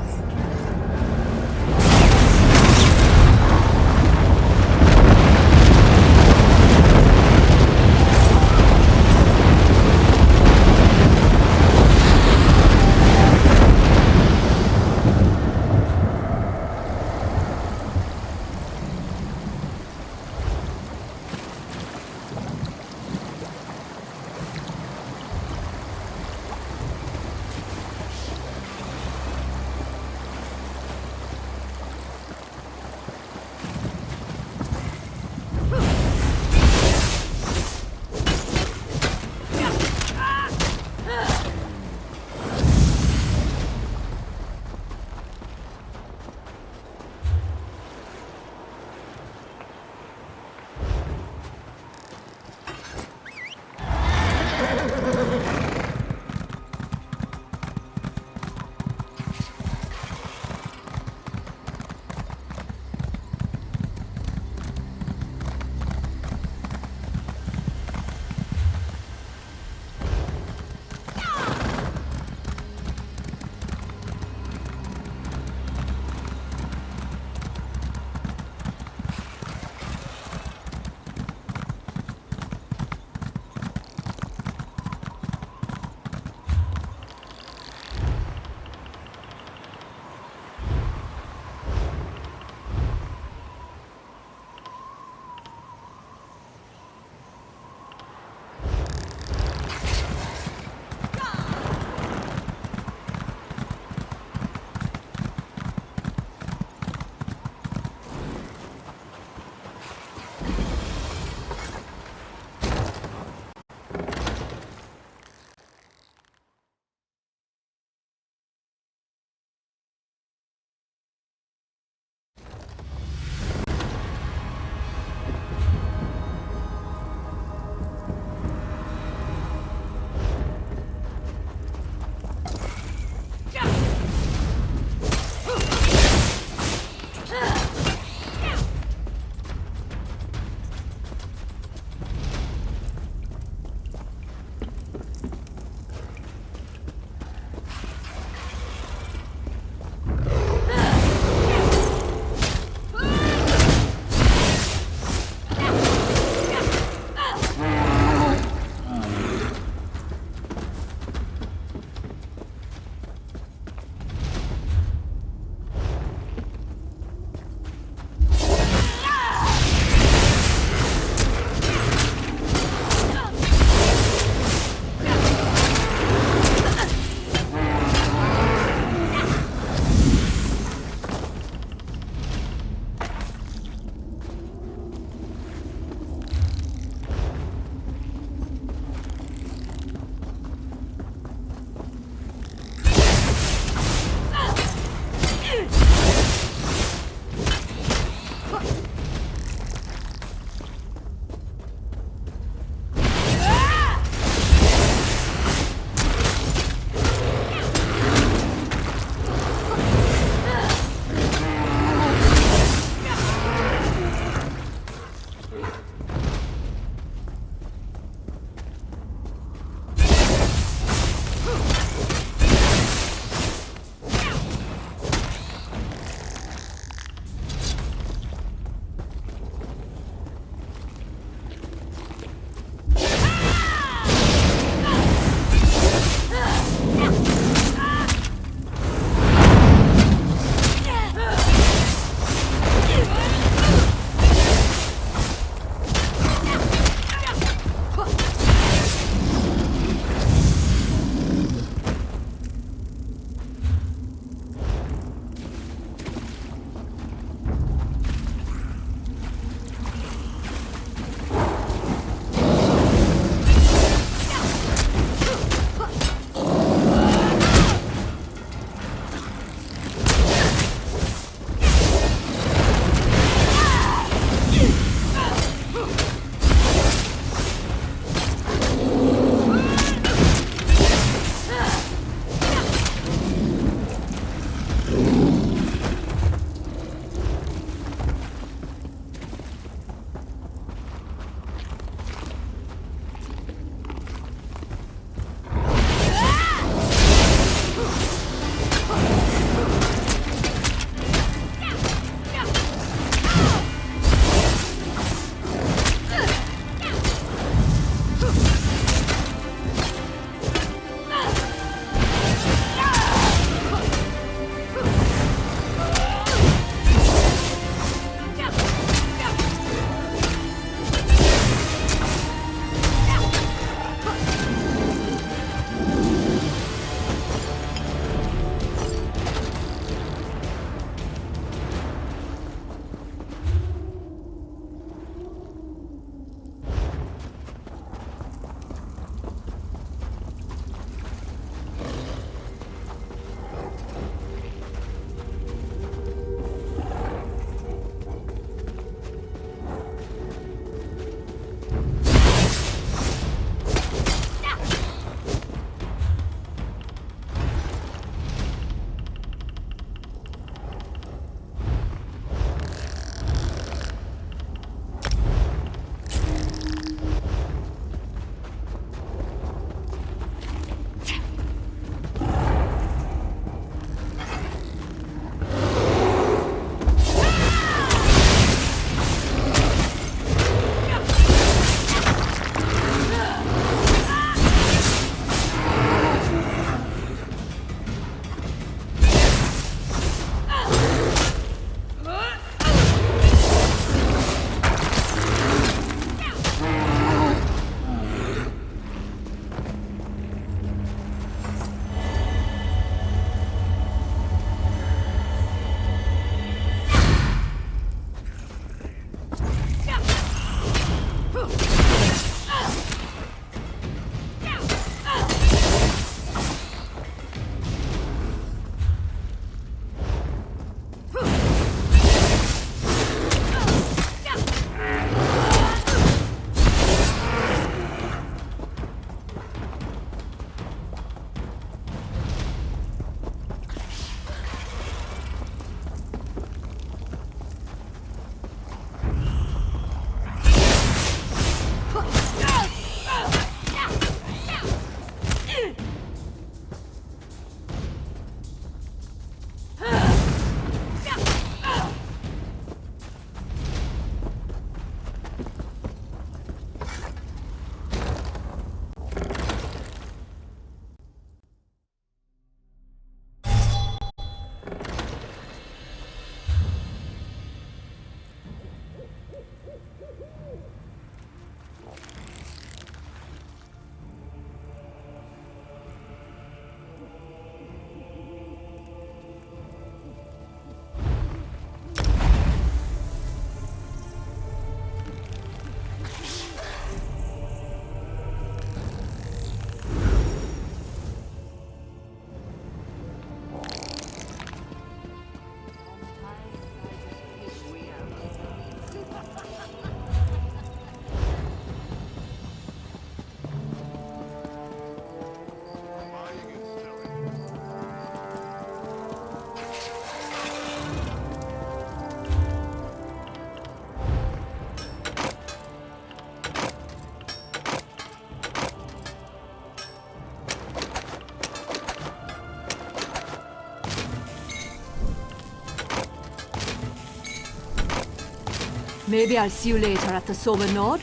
S5: Maybe I'll see you later at the Sober Nord?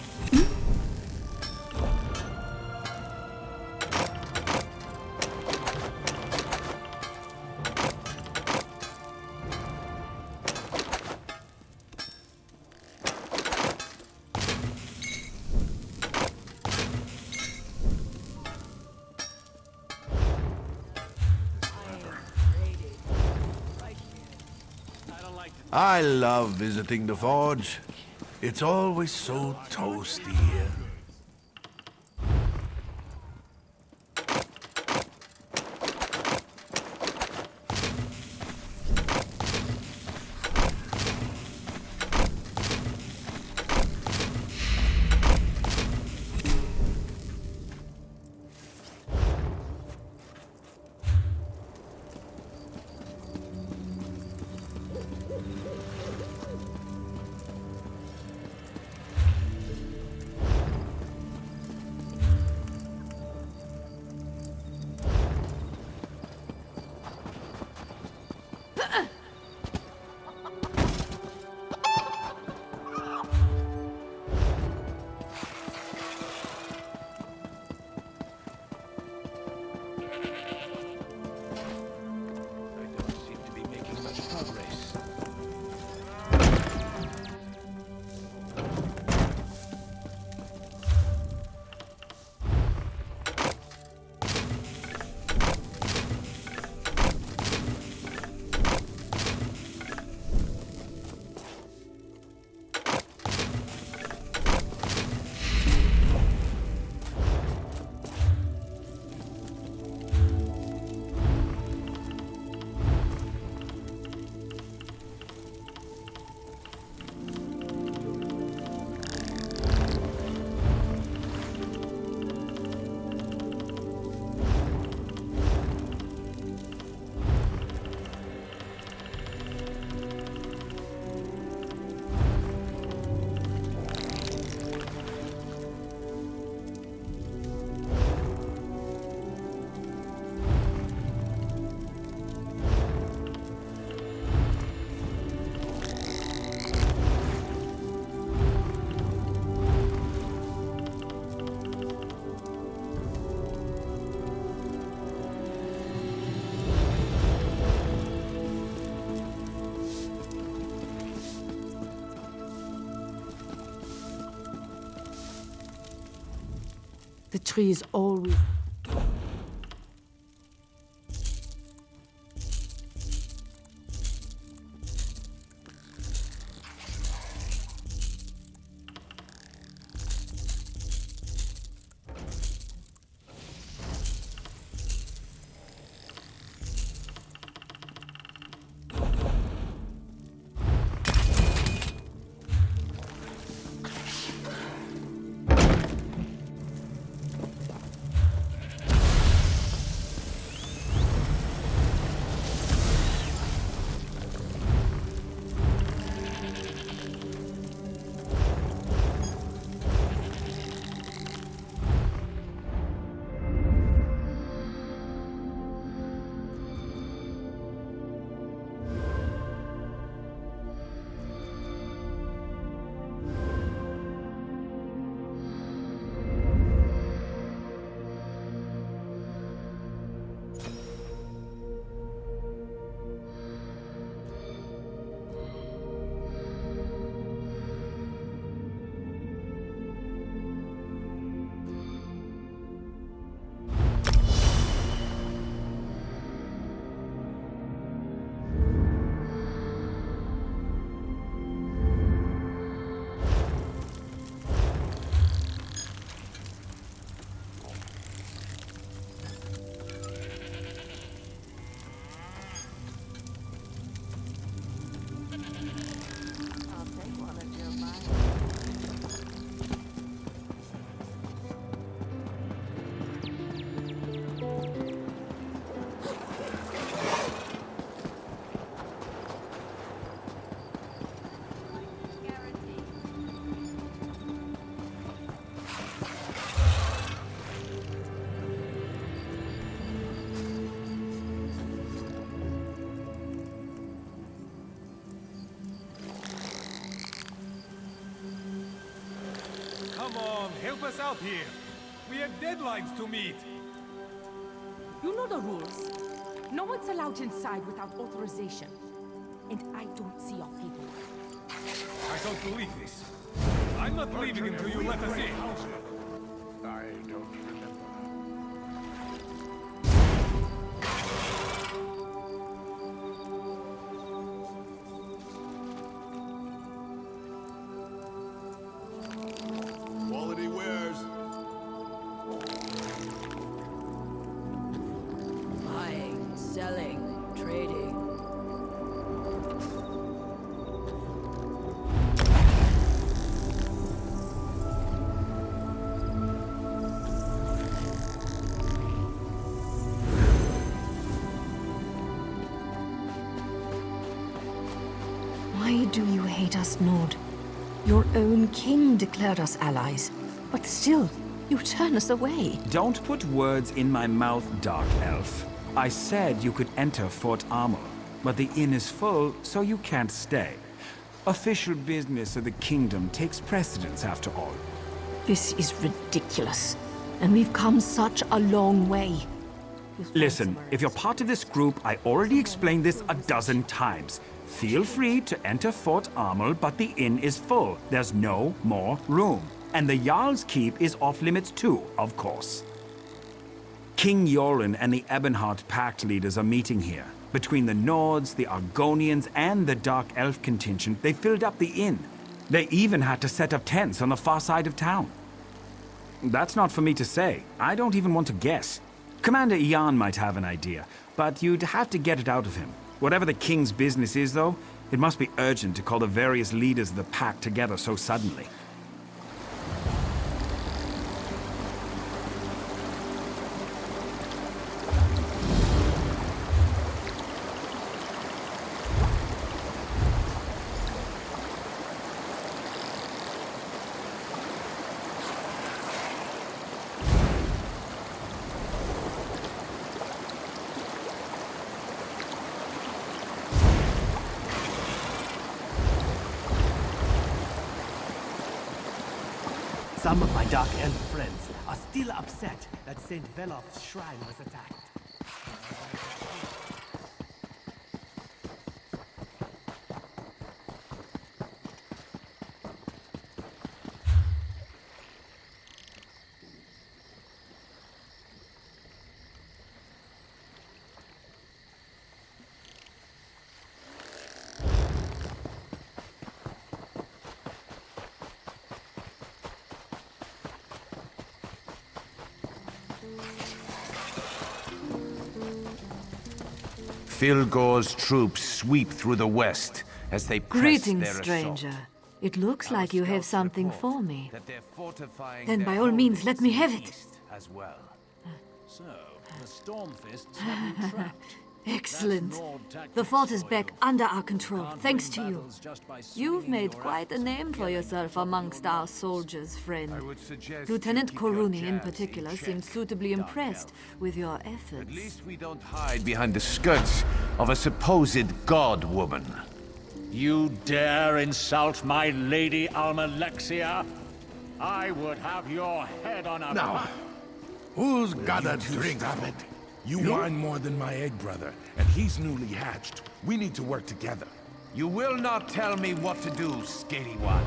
S3: I love visiting the forge. It's always so toasty here.
S15: The trees always...
S4: help us out here. We have deadlines to meet.
S11: You know the rules. No one's allowed inside without authorization. And I don't see your paperwork.
S4: I don't believe this. I'm not leaving until you let us in.
S3: I don't remember.
S13: Quality wares.
S2: Buying, selling, trading.
S12: Why do you hate us, Nord? Your own king declared us allies, but still, you turn us away.
S7: Don't put words in my mouth, Dark Elf. I said you could enter Fort Armor, but the inn is full, so you can't stay. Official business of the kingdom takes precedence after all.
S12: This is ridiculous, and we've come such a long way.
S7: Listen, if you're part of this group, I already explained this a dozen times. Feel free to enter Fort Armor, but the inn is full. There's no more room. And the Jarl's Keep is off limits too, of course. King Yoren and the Ebonheart Pact leaders are meeting here. Between the Nords, the Argonians, and the Dark Elf contingent, they filled up the inn. They even had to set up tents on the far side of town. That's not for me to say. I don't even want to guess. Commander Ian might have an idea, but you'd have to get it out of him. Whatever the king's business is, though, it must be urgent to call the various leaders of the pact together so suddenly.
S1: Some of my Dark Elf friends are still upset that St. Velof's shrine was attacked.
S14: Filgor's troops sweep through the west as they press
S5: Greetings,
S14: their
S5: stranger.
S14: assault.
S5: It looks like you have something for me.
S14: That they're fortifying
S5: Then
S14: their
S5: by all means,
S14: holdings
S5: let me
S14: in
S5: have
S14: the
S5: it.
S14: east as well.
S4: So, the Stormfists have been trapped.
S5: Excellent. The fort is back under our control, thanks to you. You've made quite a name for yourself amongst our soldiers, friend. Lieutenant Koruni in particular seemed suitably impressed with your efforts.
S14: At least we don't hide behind the skirts of a supposed god woman.
S16: You dare insult my lady Almalexia? I would have your head on a...
S3: Now, who's got a drink of it?
S17: You whine more than my egg brother, and he's newly hatched. We need to work together.
S14: You will not tell me what to do, skinny one.